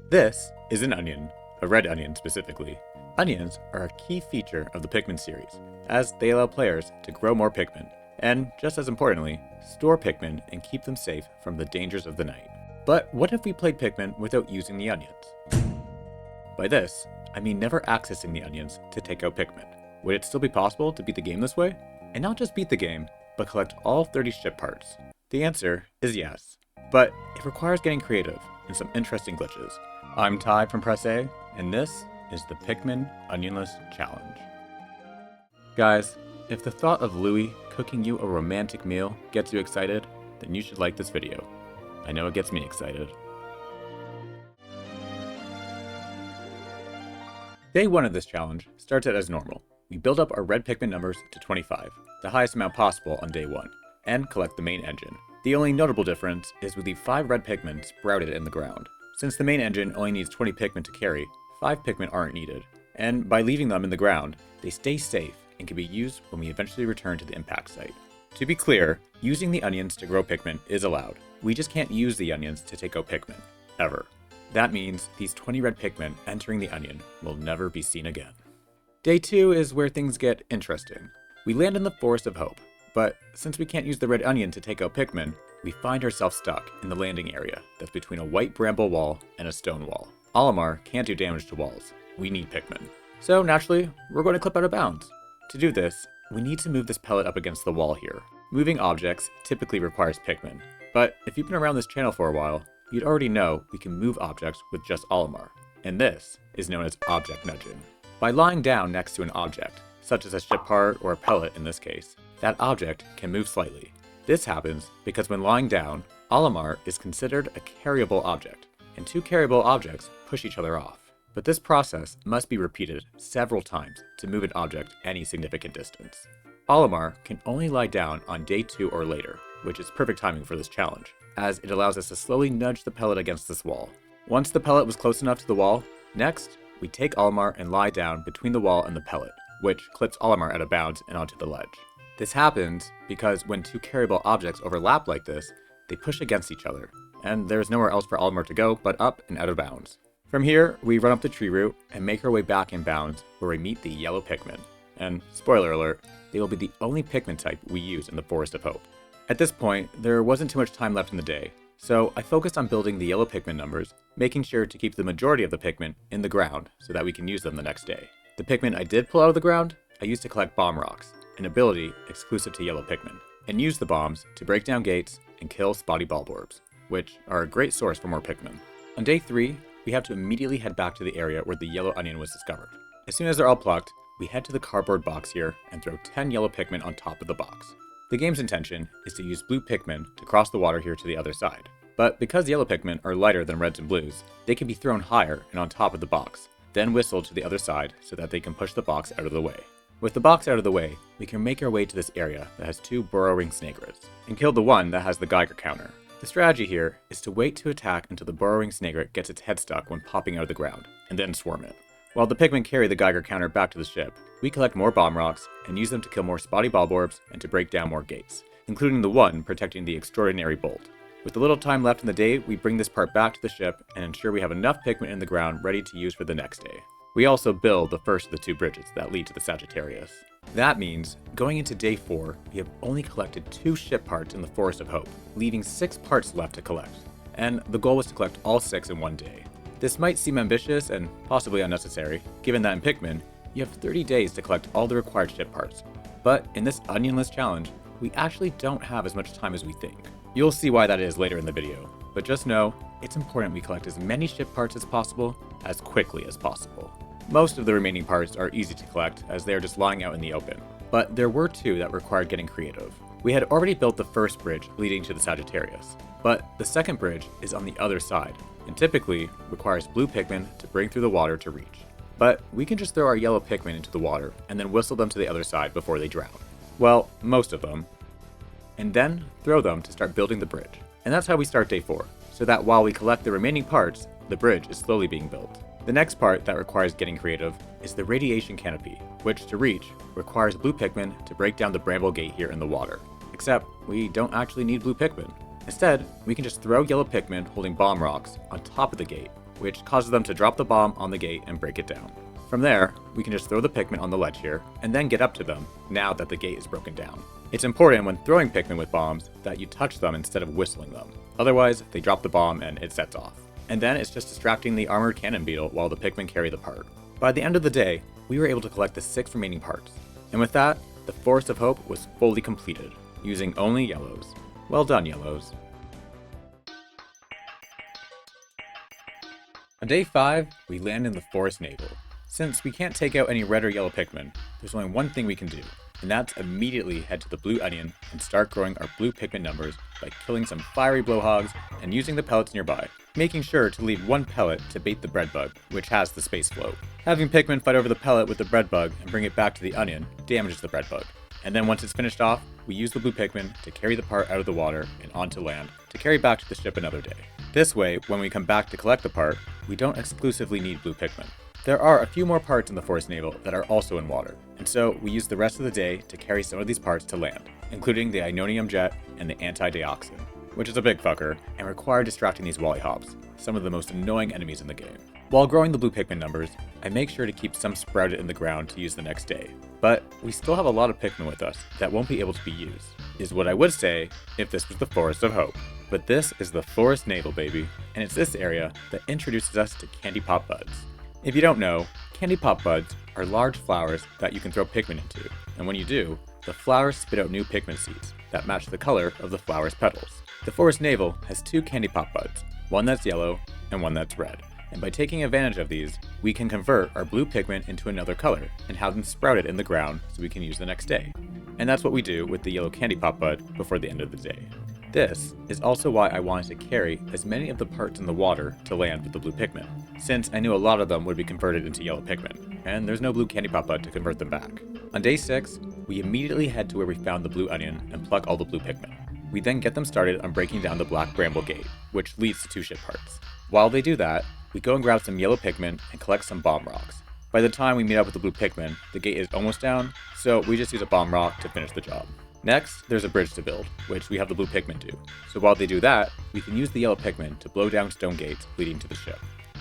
This is an onion, a red onion specifically. Onions are a key feature of the Pikmin series, as they allow players to grow more Pikmin, and just as importantly, store Pikmin and keep them safe from the dangers of the night. But what if we played Pikmin without using the onions? By this, I mean never accessing the onions to take out Pikmin. Would it still be possible to beat the game this way? And not just beat the game, but collect all 30 ship parts? The answer is yes, but it requires getting creative and some interesting glitches. I'm Ty from Press A, and this is the Pikmin Onionless Challenge. Guys, if the thought of Louie cooking you a romantic meal gets you excited, then you should like this video. I know it gets me excited. Day 1 of this challenge starts out as normal. We build up our red Pikmin numbers to 25, the highest amount possible on day 1, and collect the main engine. The only notable difference is we leave 5 red Pikmin sprouted in the ground. Since the main engine only needs 20 Pikmin to carry, 5 Pikmin aren't needed, and by leaving them in the ground, they stay safe and can be used when we eventually return to the impact site. To be clear, using the onions to grow Pikmin is allowed. We just can't use the onions to take out Pikmin, ever. That means these 20 red Pikmin entering the onion will never be seen again. Day 2 is where things get interesting. We land in the Forest of Hope, but since we can't use the red onion to take out Pikmin, we find ourselves stuck in the landing area that's between a white bramble wall and a stone wall. Olimar can't do damage to walls. We need Pikmin. So naturally, we're going to clip out of bounds. To do this, we need to move this pellet up against the wall here. Moving objects typically requires Pikmin, but if you've been around this channel for a while, you'd already know we can move objects with just Olimar, and this is known as object nudging. By lying down next to an object, such as a ship part or a pellet in this case, that object can move slightly. This happens because when lying down, Olimar is considered a carryable object, and 2 carryable objects push each other off. But this process must be repeated several times to move an object any significant distance. Olimar can only lie down on day 2 or later, which is perfect timing for this challenge, as it allows us to slowly nudge the pellet against this wall. Once the pellet was close enough to the wall, next, we take Olimar and lie down between the wall and the pellet, which clips Olimar out of bounds and onto the ledge. This happens because when 2 carryable objects overlap like this, they push against each other, and there's nowhere else for Olimar to go but up and out of bounds. From here, we run up the tree root and make our way back in bounds where we meet the yellow Pikmin. And spoiler alert, they will be the only Pikmin type we use in the Forest of Hope. At this point, there wasn't too much time left in the day, so I focused on building the yellow Pikmin numbers, making sure to keep the majority of the Pikmin in the ground so that we can use them the next day. The Pikmin I did pull out of the ground, I used to collect bomb rocks, an ability exclusive to yellow Pikmin, and use the bombs to break down gates and kill spotty bulborbs, which are a great source for more Pikmin. On day 3, we have to immediately head back to the area where the yellow onion was discovered. As soon as they're all plucked, we head to the cardboard box here and throw 10 yellow Pikmin on top of the box. The game's intention is to use blue Pikmin to cross the water here to the other side, but because the yellow Pikmin are lighter than reds and blues, they can be thrown higher and on top of the box, then whistled to the other side so that they can push the box out of the way. With the box out of the way, we can make our way to this area that has 2 burrowing snagrets, and kill the one that has the Geiger counter. The strategy here is to wait to attack until the burrowing snagret gets its head stuck when popping out of the ground, and then swarm it. While the Pikmin carry the Geiger counter back to the ship, we collect more bomb rocks and use them to kill more spotty bulborbs and to break down more gates, including the one protecting the extraordinary bolt. With a little time left in the day, we bring this part back to the ship and ensure we have enough Pikmin in the ground ready to use for the next day. We also build the first of the 2 bridges that lead to the Sagittarius. That means, going into day 4, we have only collected 2 ship parts in the Forest of Hope, leaving 6 parts left to collect. And the goal was to collect all 6 in one day. This might seem ambitious and possibly unnecessary, given that in Pikmin, you have 30 days to collect all the required ship parts. But in this onionless challenge, we actually don't have as much time as we think. You'll see why that is later in the video, but just know, it's important we collect as many ship parts as possible, as quickly as possible. Most of the remaining parts are easy to collect as they are just lying out in the open, but there were 2 that required getting creative. We had already built the first bridge leading to the Sagittarius, but the second bridge is on the other side, and typically requires blue Pikmin to bring through the water to reach. But we can just throw our yellow Pikmin into the water and then whistle them to the other side before they drown. Well, most of them. And then throw them to start building the bridge. And that's how we start day 4, so that while we collect the remaining parts, the bridge is slowly being built. The next part that requires getting creative is the radiation canopy, which to reach requires blue Pikmin to break down the bramble gate here in the water. Except we don't actually need blue Pikmin. Instead, we can just throw yellow Pikmin holding bomb rocks on top of the gate, which causes them to drop the bomb on the gate and break it down. From there, we can just throw the Pikmin on the ledge here, and then get up to them, now that the gate is broken down. It's important when throwing Pikmin with bombs that you touch them instead of whistling them. Otherwise, they drop the bomb and it sets off. And then it's just distracting the armored cannon beetle while the Pikmin carry the part. By the end of the day, we were able to collect the 6 remaining parts. And with that, the Forest of Hope was fully completed, using only yellows. Well done, yellows. On day 5, we land in the Forest Navel. Since we can't take out any red or yellow Pikmin, there's only one thing we can do, and that's immediately head to the Blue Onion and start growing our blue Pikmin numbers by killing some fiery blowhogs and using the pellets nearby, making sure to leave one pellet to bait the bread bug, which has the space float. Having Pikmin fight over the pellet with the bread bug and bring it back to the onion damages the bread bug. And then once it's finished off, we use the blue Pikmin to carry the part out of the water and onto land to carry back to the ship another day. This way, when we come back to collect the part, we don't exclusively need blue Pikmin. There are a few more parts in the Forest Navel that are also in water, and so we use the rest of the day to carry some of these parts to land, including the Ionium Jet and the Anti-Dioxin, which is a big fucker and require distracting these Wallyhops, some of the most annoying enemies in the game. While growing the blue Pikmin numbers, I make sure to keep some sprouted in the ground to use the next day, but we still have a lot of Pikmin with us that won't be able to be used, is what I would say if this was the Forest of Hope. But this is the Forest Navel, baby, and it's this area that introduces us to Candy Pop Buds. If you don't know, Candy Pop Buds are large flowers that you can throw Pikmin into, and when you do, the flowers spit out new Pikmin seeds that match the color of the flower's petals. The Forest Navel has 2 Candy Pop Buds, one that's yellow and one that's red, and by taking advantage of these, we can convert our blue Pikmin into another color and have them sprouted in the ground so we can use the next day. And that's what we do with the yellow Candy Pop Bud before the end of the day. This is also why I wanted to carry as many of the parts in the water to land with the blue Pikmin, since I knew a lot of them would be converted into yellow Pikmin, and there's no blue Candy Pop Bud to convert them back. On day 6, we immediately head to where we found the blue onion and pluck all the blue Pikmin. We then get them started on breaking down the black bramble gate, which leads to 2 ship parts. While they do that, we go and grab some yellow Pikmin and collect some bomb rocks. By the time we meet up with the blue Pikmin, the gate is almost down, so we just use a bomb rock to finish the job. Next, there's a bridge to build, which we have the blue Pikmin do. So while they do that, we can use the yellow Pikmin to blow down stone gates leading to the ship.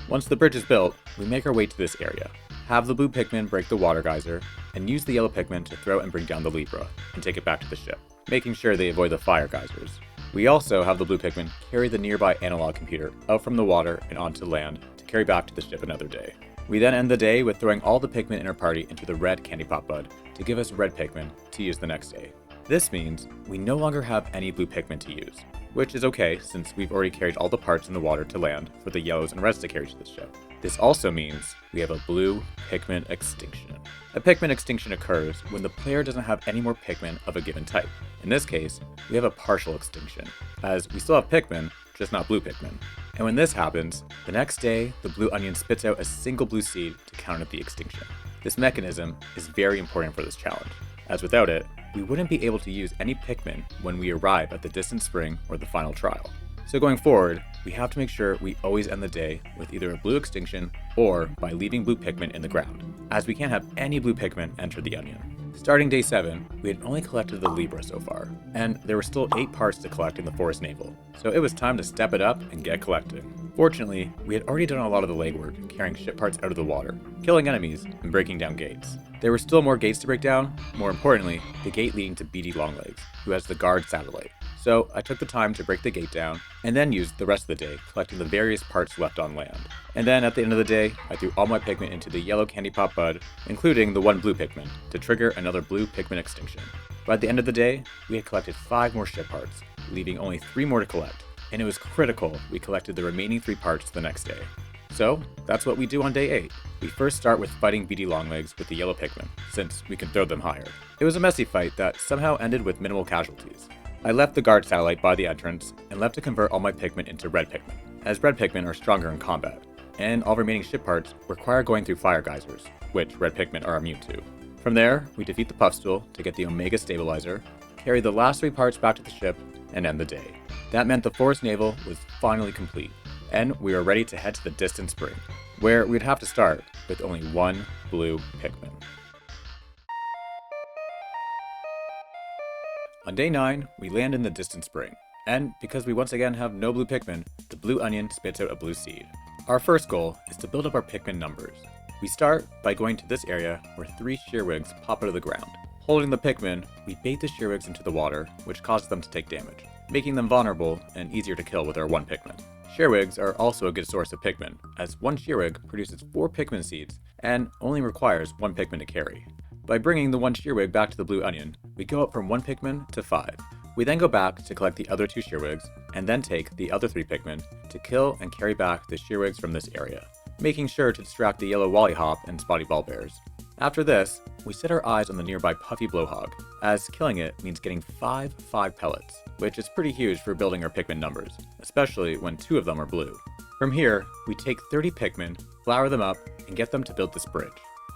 Once the bridge is built, we make our way to this area, have the blue Pikmin break the water geyser, and use the yellow Pikmin to throw and bring down the Libra, and take it back to the ship, making sure they avoid the fire geysers. We also have the blue Pikmin carry the nearby analog computer out from the water and onto land to carry back to the ship another day. We then end the day with throwing all the Pikmin in our party into the red Candy Pop Bud to give us red Pikmin to use the next day. This means we no longer have any blue Pikmin to use, which is okay since we've already carried all the parts in the water to land for the yellows and reds to carry to the ship. This also means we have a blue Pikmin extinction. A Pikmin extinction occurs when the player doesn't have any more Pikmin of a given type. In this case, we have a partial extinction, as we still have Pikmin, just not blue Pikmin. And when this happens, the next day, the blue onion spits out a single blue seed to counter the extinction. This mechanism is very important for this challenge, as without it, we wouldn't be able to use any Pikmin when we arrive at the distant spring or the final trial. So going forward, we have to make sure we always end the day with either a blue extinction or by leaving blue Pikmin in the ground, as we can't have any blue Pikmin enter the onion. Starting day 7, we had only collected the Libra so far, and there were still 8 parts to collect in the Forest Navel, so it was time to step it up and get collecting. Fortunately, we had already done a lot of the legwork, carrying ship parts out of the water, killing enemies, and breaking down gates. There were still more gates to break down, more importantly, the gate leading to BD Longlegs, who has the guard satellite. So I took the time to break the gate down, and then used the rest of the day collecting the various parts left on land. And then at the end of the day, I threw all my Pikmin into the yellow Candy Pop Bud, including the 1 blue Pikmin, to trigger another blue Pikmin extinction. By the end of the day, we had collected 5 more ship parts, leaving only 3 more to collect, and it was critical we collected the remaining 3 parts the next day. So that's what we do on day 8. We first start with fighting BD Longlegs with the yellow Pikmin, since we can throw them higher. It was a messy fight that somehow ended with minimal casualties. I left the guard satellite by the entrance, and left to convert all my Pikmin into red Pikmin, as red Pikmin are stronger in combat, and all remaining ship parts require going through fire geysers, which red Pikmin are immune to. From there, we defeat the Puffstool to get the Omega Stabilizer, carry the last 3 parts back to the ship, and end the day. That meant the Forest Navel was finally complete, and we were ready to head to the distant spring, where we'd have to start with only 1 blue Pikmin. On day 9, we land in the distant spring, and because we once again have no blue Pikmin, the blue onion spits out a blue seed. Our first goal is to build up our Pikmin numbers. We start by going to this area where 3 shearwigs pop out of the ground. Holding the Pikmin, we bait the shearwigs into the water, which causes them to take damage, making them vulnerable and easier to kill with our 1 Pikmin. Shearwigs are also a good source of Pikmin, as 1 shearwig produces 4 Pikmin seeds and only requires 1 Pikmin to carry. By bringing the 1 shearwig back to the blue onion, we go up from 1 Pikmin to 5. We then go back to collect the other 2 shearwigs, and then take the other 3 Pikmin to kill and carry back the shearwigs from this area, making sure to distract the yellow Wollihop and spotty ballbears. After this, we set our eyes on the nearby puffy blowhog, as killing it means getting 5 pellets, which is pretty huge for building our Pikmin numbers, especially when 2 of them are blue. From here, we take 30 Pikmin, flour them up, and get them to build this bridge.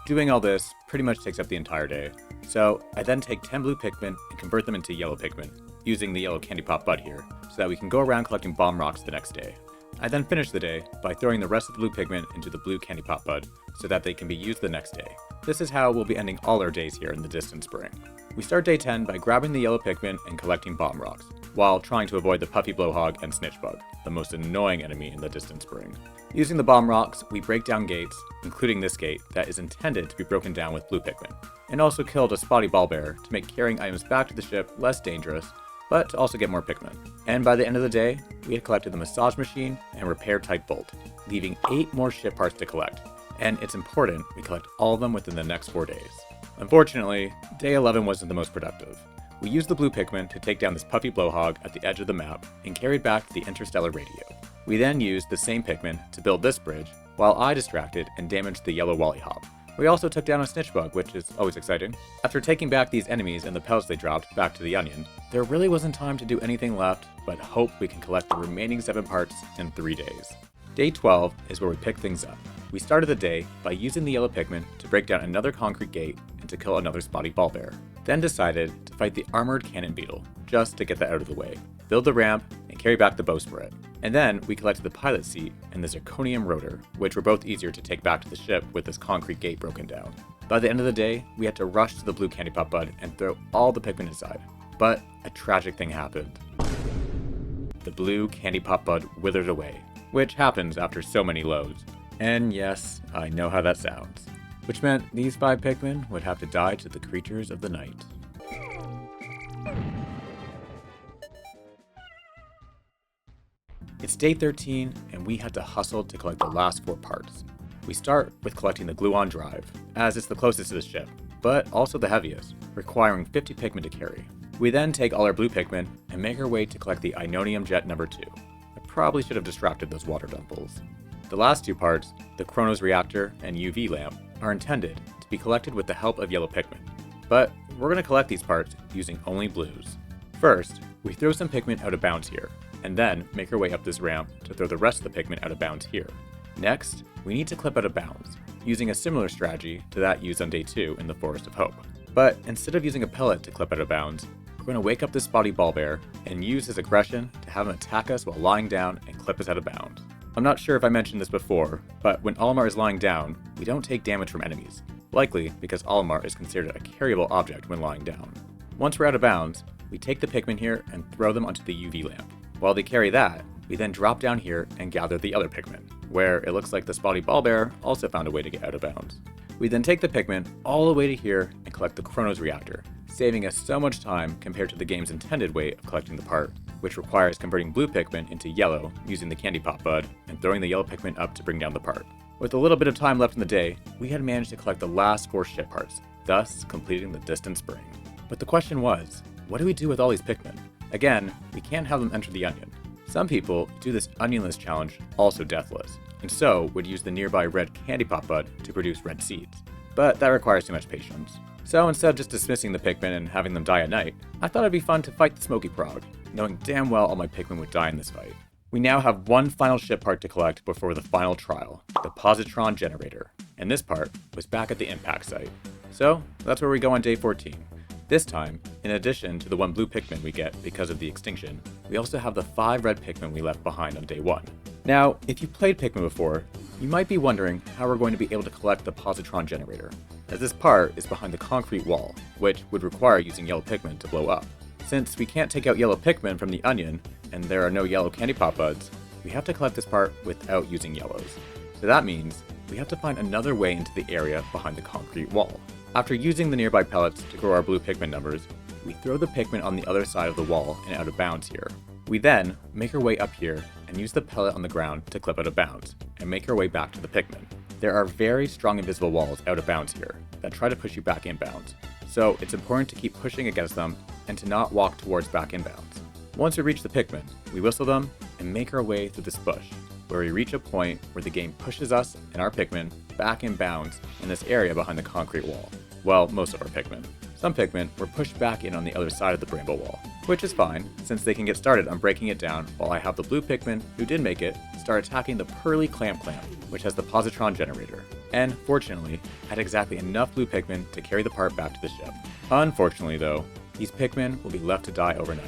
Doing all this pretty much takes up the entire day, so I then take 10 blue Pikmin and convert them into yellow Pikmin, using the yellow candy pop bud here, so that we can go around collecting bomb rocks the next day. I then finish the day by throwing the rest of the blue Pikmin into the blue candy pop bud, so that they can be used the next day. This is how we'll be ending all our days here in the distant spring. We start day 10 by grabbing the yellow Pikmin and collecting bomb rocks, while trying to avoid the puffy blowhog and snitchbug, the most annoying enemy in the distant spring. Using the bomb rocks, we break down gates, including this gate that is intended to be broken down with blue Pikmin, and also killed a spotty ballbear to make carrying items back to the ship less dangerous, but to also get more Pikmin. And by the end of the day, we had collected the massage machine and repair type bolt, leaving 8 more ship parts to collect. And it's important we collect all of them within the next 4 days. Unfortunately, day 11 wasn't the most productive. We used the blue Pikmin to take down this puffy blowhog at the edge of the map and carried back to the interstellar radio. We then used the same Pikmin to build this bridge, while I distracted and damaged the yellow Wollihop. We also took down a snitchbug, which is always exciting. After taking back these enemies and the pellets they dropped back to the onion, there really wasn't time to do anything left but hope we can collect the remaining 7 parts in 3 days. Day 12 is where we pick things up. We started the day by using the yellow Pikmin to break down another concrete gate and to kill another spotty ballbear. Then decided to fight the armored cannon beetle, just to get that out of the way, build the ramp, and carry back the bowsprit. And then we collected the pilot seat and the zirconium rotor, which were both easier to take back to the ship with this concrete gate broken down. By the end of the day, we had to rush to the blue candy pop bud and throw all the Pikmin inside. But a tragic thing happened. The blue candy pop bud withered away, which happens after so many loads. And yes, I know how that sounds. Which meant these 5 Pikmin would have to die to the creatures of the night. It's day 13, and we had to hustle to collect the last 4 parts. We start with collecting the gluon drive, as it's the closest to the ship, but also the heaviest, requiring 50 Pikmin to carry. We then take all our blue Pikmin and make our way to collect the Ionium Jet number 2. I probably should have distracted those water dumples. The last 2 parts, the Chrono's reactor and UV lamp, are intended to be collected with the help of yellow Pikmin, but we're going to collect these parts using only blues. First, we throw some Pikmin out of bounds here, and then make our way up this ramp to throw the rest of the Pikmin out of bounds here. Next, we need to clip out of bounds, using a similar strategy to that used on day 2 in the Forest of Hope. But instead of using a pellet to clip out of bounds, we're going to wake up this spotty ballbear and use his aggression to have him attack us while lying down and clip us out of bounds. I'm not sure if I mentioned this before, but when Olimar is lying down, we don't take damage from enemies, likely because Olimar is considered a carryable object when lying down. Once we're out of bounds, we take the Pikmin here and throw them onto the UV lamp. While they carry that, we then drop down here and gather the other Pikmin, where it looks like the spotty ballbear also found a way to get out of bounds. We then take the Pikmin all the way to here and collect the Chrono's reactor, saving us so much time compared to the game's intended way of collecting the part, which requires converting blue Pikmin into yellow using the candy pop bud and throwing the yellow Pikmin up to bring down the part. With a little bit of time left in the day, we had managed to collect the last 4 ship parts, thus completing the distant spring. But the question was, what do we do with all these Pikmin? Again, we can't have them enter the onion. Some people do this onionless challenge also deathless, and so would use the nearby red candy pop bud to produce red seeds. But that requires too much patience. So instead of just dismissing the Pikmin and having them die at night, I thought it'd be fun to fight the Smoky Prog, knowing damn well all my Pikmin would die in this fight. We now have one final ship part to collect before the final trial, the positron generator, and this part was back at the impact site. So that's where we go on day 14. This time, in addition to the 1 blue Pikmin we get because of the extinction, we also have the 5 red Pikmin we left behind on day 1. Now, if you've played Pikmin before, you might be wondering how we're going to be able to collect the positron generator, as this part is behind the concrete wall, which would require using yellow Pikmin to blow up. Since we can't take out yellow Pikmin from the onion, and there are no yellow candy pop buds, we have to collect this part without using yellows. So that means we have to find another way into the area behind the concrete wall. After using the nearby pellets to grow our blue Pikmin numbers, we throw the Pikmin on the other side of the wall and out of bounds here. We then make our way up here and use the pellet on the ground to clip out of bounds, and make our way back to the Pikmin. There are very strong invisible walls out of bounds here that try to push you back in bounds, so it's important to keep pushing against them and to not walk towards back in bounds. Once we reach the Pikmin, we whistle them and make our way through this bush, where we reach a point where the game pushes us and our Pikmin back in bounds in this area behind the concrete wall. Well, most of our Pikmin. Some Pikmin were pushed back in on the other side of the bramble wall, which is fine, since they can get started on breaking it down while I have the blue Pikmin, who did make it, start attacking the pearly Clamp, which has the positron generator, and fortunately, had exactly enough blue Pikmin to carry the part back to the ship. Unfortunately though, these Pikmin will be left to die overnight.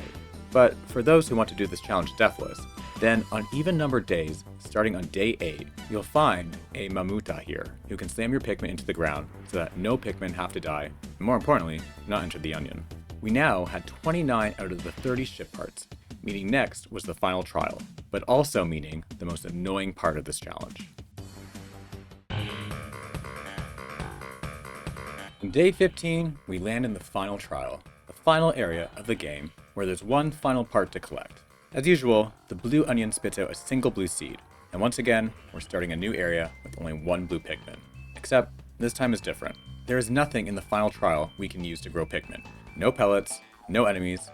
But for those who want to do this challenge deathless, then on even-numbered days, starting on day 8, you'll find a Mamuta here, who can slam your Pikmin into the ground so that no Pikmin have to die, and more importantly, not enter the onion. We now had 29 out of the 30 ship parts, meaning next was the final trial, but also meaning the most annoying part of this challenge. On day 15, we land in the final trial, the final area of the game where there's one final part to collect. As usual, the blue onion spits out a single blue seed, and once again, we're starting a new area with only one blue Pikmin. Except, this time is different. There is nothing in the final trial we can use to grow Pikmin. No pellets, no enemies,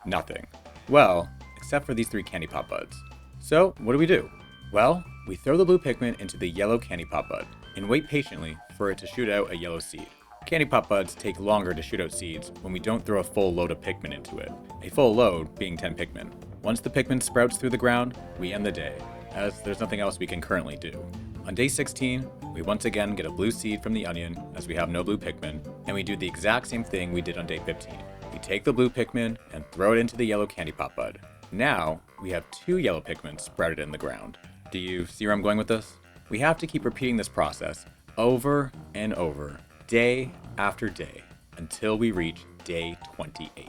nothing. Well, except for these 3 candy pop buds. So, what do? Well, we throw the blue Pikmin into the yellow candy pop bud, and wait patiently for it to shoot out a yellow seed. Candy pop buds take longer to shoot out seeds when we don't throw a full load of Pikmin into it, a full load being 10 Pikmin. Once the Pikmin sprouts through the ground, we end the day, as there's nothing else we can currently do. On day 16, we once again get a blue seed from the onion, as we have no blue Pikmin, and we do the exact same thing we did on day 15. We take the blue Pikmin and throw it into the yellow candy pop bud. Now, we have 2 yellow Pikmin sprouted in the ground. Do you see where I'm going with this? We have to keep repeating this process over and over, day after day, until we reach day 28.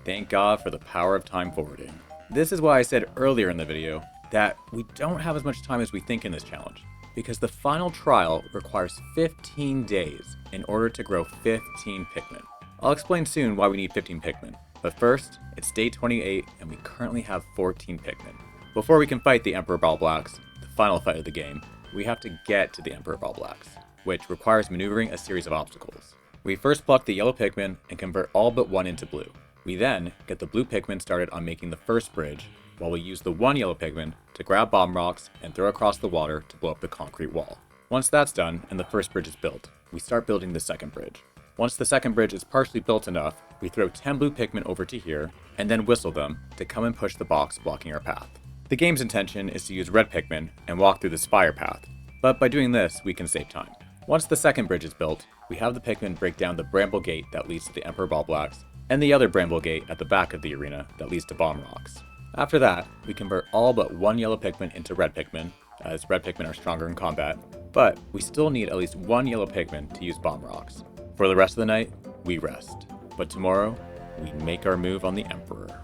Thank God for the power of time forwarding. This is why I said earlier in the video that we don't have as much time as we think in this challenge, because the final trial requires 15 days in order to grow 15 Pikmin. I'll explain soon why we need 15 Pikmin, but first, it's day 28 and we currently have 14 Pikmin. Before we can fight the Emperor Bulblax, the final fight of the game, we have to get to the Emperor Bulblax, which requires maneuvering a series of obstacles. We first pluck the yellow Pikmin and convert all but one into blue. We then get the blue Pikmin started on making the first bridge, while we use the one yellow Pikmin to grab bomb rocks and throw across the water to blow up the concrete wall. Once that's done and the first bridge is built, we start building the second bridge. Once the second bridge is partially built enough, we throw 10 blue Pikmin over to here, and then whistle them to come and push the box blocking our path. The game's intention is to use red Pikmin and walk through the spire path, but by doing this, we can save time. Once the second bridge is built, we have the Pikmin break down the bramble gate that leads to the Emperor Bulblax, and the other bramble gate at the back of the arena that leads to bomb rocks. After that, we convert all but one yellow Pikmin into red Pikmin, as red Pikmin are stronger in combat, but we still need at least one yellow Pikmin to use bomb rocks. For the rest of the night, we rest, but tomorrow, we make our move on the Emperor.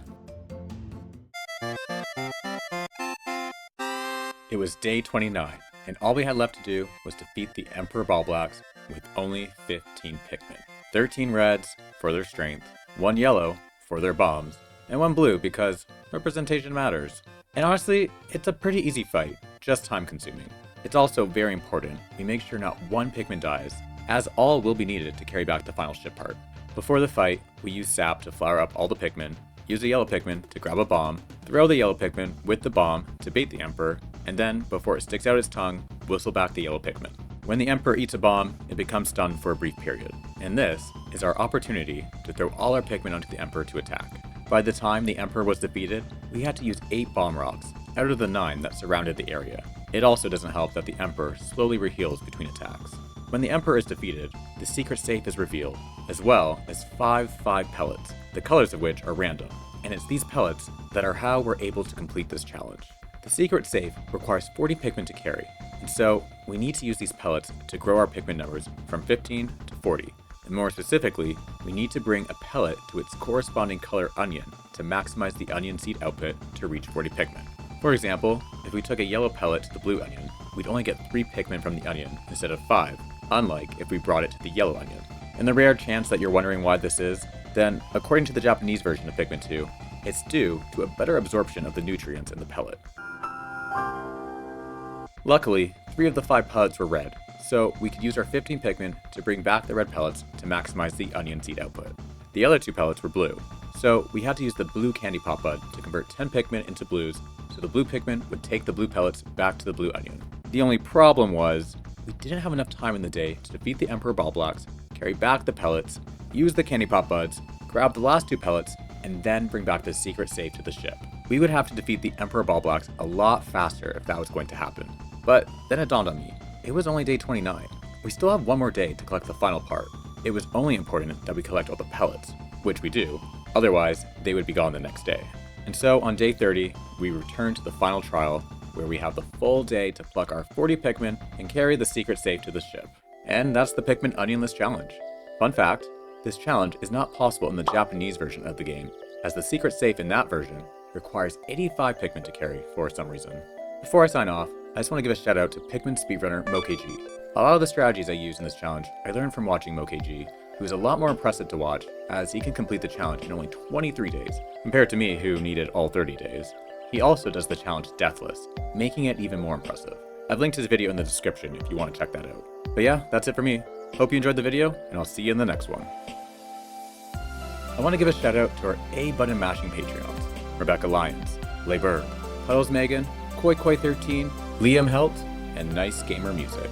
It was day 29, and all we had left to do was defeat the Emperor Bulblax with only 15 Pikmin. 13 reds for their strength, 1 yellow for their bombs, and 1 blue because representation matters. And honestly, it's a pretty easy fight, just time consuming. It's also very important we make sure not one Pikmin dies, as all will be needed to carry back the final ship part. Before the fight, we use sap to flower up all the Pikmin, use a yellow Pikmin to grab a bomb, throw the yellow Pikmin with the bomb to bait the Emperor, and then, before it sticks out its tongue, whistle back the yellow Pikmin. When the Emperor eats a bomb, it becomes stunned for a brief period, and this is our opportunity to throw all our Pikmin onto the Emperor to attack. By the time the Emperor was defeated, we had to use 8 bomb rocks out of the 9 that surrounded the area. It also doesn't help that the Emperor slowly reheals between attacks. When the Emperor is defeated, the secret safe is revealed, as well as 5 pellets, the colors of which are random, and it's these pellets that are how we're able to complete this challenge. The secret safe requires 40 Pikmin to carry, and so we need to use these pellets to grow our Pikmin numbers from 15 to 40. And more specifically, we need to bring a pellet to its corresponding color onion to maximize the onion seed output to reach 40 Pikmin. For example, if we took a yellow pellet to the blue onion, we'd only get 3 Pikmin from the onion instead of 5, unlike if we brought it to the yellow onion. In the rare chance that you're wondering why this is, then, according to the Japanese version of Pikmin 2, it's due to a better absorption of the nutrients in the pellet. Luckily, 3 of the 5 pellets were red, so we could use our 15 Pikmin to bring back the red pellets to maximize the onion seed output. The other 2 pellets were blue, so we had to use the blue candy pop bud to convert 10 Pikmin into blues, so the blue Pikmin would take the blue pellets back to the blue onion. The only problem was, we didn't have enough time in the day to defeat the Emperor bulblax, carry back the pellets, use the candy pop buds, grab the last 2 pellets, and then bring back the secret safe to the ship. We would have to defeat the Emperor bulblax a lot faster if that was going to happen. But then it dawned on me, it was only day 29. We still have one more day to collect the final part. It was only important that we collect all the pellets, which we do, otherwise they would be gone the next day. And so on day 30, we return to the final trial, where we have the full day to pluck our 40 Pikmin and carry the secret safe to the ship. And that's the Pikmin onionless challenge. Fun fact, this challenge is not possible in the Japanese version of the game, as the secret safe in that version requires 85 Pikmin to carry for some reason. Before I sign off, I just want to give a shout out to Pikmin speedrunner MoKG. A lot of the strategies I used in this challenge I learned from watching MoKG, who is a lot more impressive to watch, as he can complete the challenge in only 23 days, compared to me who needed all 30 days. He also does the challenge deathless, making it even more impressive. I've linked his video in the description if you want to check that out. But yeah, that's it for me. Hope you enjoyed the video, and I'll see you in the next one. I want to give a shout out to our A button mashing Patreons, Rebecca Lyons, Layberg, Puddles Megan, Koi Koi 13, Liam Helt, and Nice Gamer Music.